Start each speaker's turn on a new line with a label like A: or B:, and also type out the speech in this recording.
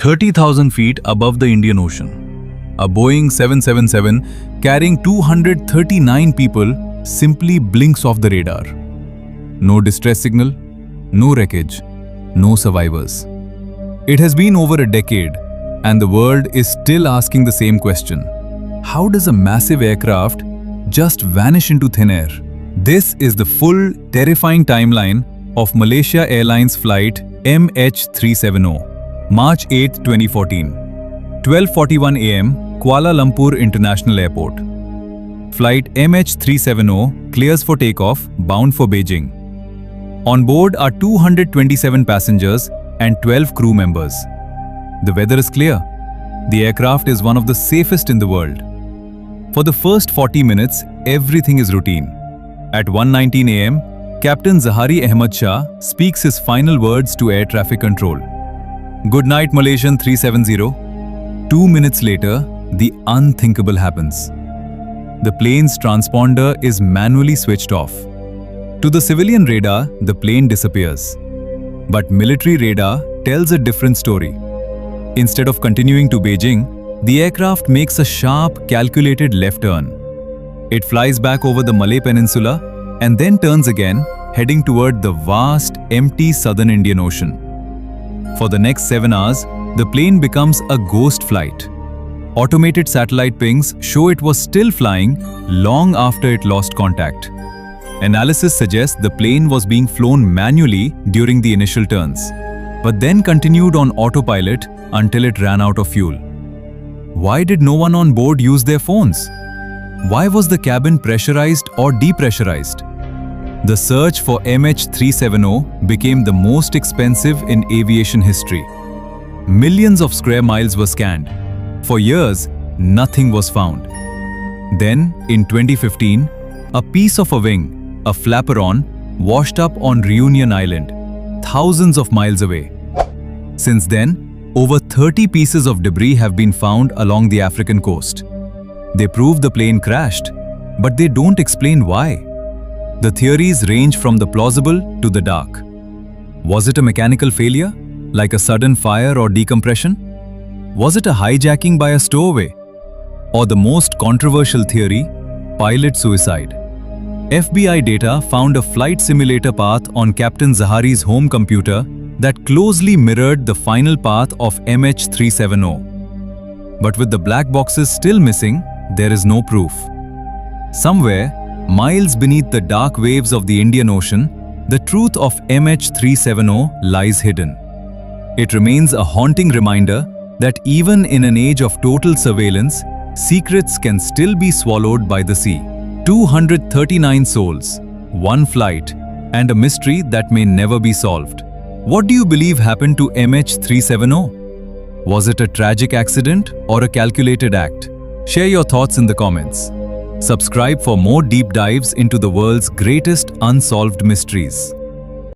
A: 30,000 feet above the Indian Ocean. A Boeing 777 carrying 239 people simply blinks off the radar. No distress signal, no wreckage, no survivors. It has been over a decade, and the world is still asking the same question. How does a massive aircraft just vanish into thin air? This is the full, terrifying timeline of Malaysia Airlines Flight MH370. March 8, 2014. 12:41 AM, Kuala Lumpur International Airport. Flight MH370 clears for takeoff, bound for Beijing. On board are 227 passengers and 12 crew members. The weather is clear. The aircraft is one of the safest in the world. For the first 40 minutes, everything is routine. At 1:19 AM, Captain Zahari Ahmad Shah speaks his final words to air traffic control. Good night, Malaysian 370. 2 minutes later, the unthinkable happens. The plane's transponder is manually switched off. To the civilian radar, the plane disappears. But military radar tells a different story. Instead of continuing to Beijing, the aircraft makes a sharp, calculated left turn. It flies back over the Malay Peninsula and then turns again, heading toward the vast, empty southern Indian Ocean. For the next 7 hours, the plane becomes a ghost flight. Automated satellite pings show it was still flying long after it lost contact. Analysis suggests the plane was being flown manually during the initial turns, but then continued on autopilot until it ran out of fuel. Why did no one on board use their phones? Why was the cabin pressurized or depressurized? The search for MH370 became the most expensive in aviation history. Millions of square miles were scanned. For years, nothing was found. Then, in 2015, a piece of a wing, a flaperon, washed up on Reunion Island, thousands of miles away. Since then, over 30 pieces of debris have been found along the African coast. They prove the plane crashed, but they don't explain why. The theories range from the plausible to the dark. Was it a mechanical failure, like a sudden fire or decompression? Was it a hijacking by a stowaway? Or the most controversial theory, pilot suicide? FBI data found a flight simulator path on Captain Zahari's home computer that closely mirrored the final path of MH370. But with the black boxes still missing, there is no proof. Somewhere, miles beneath the dark waves of the Indian Ocean, the truth of MH370 lies hidden. It remains a haunting reminder that even in an age of total surveillance, secrets can still be swallowed by the sea. 239 souls, one flight, and a mystery that may never be solved. What do you believe happened to MH370? Was it a tragic accident or a calculated act? Share your thoughts in the comments. Subscribe for more deep dives into the world's greatest unsolved mysteries.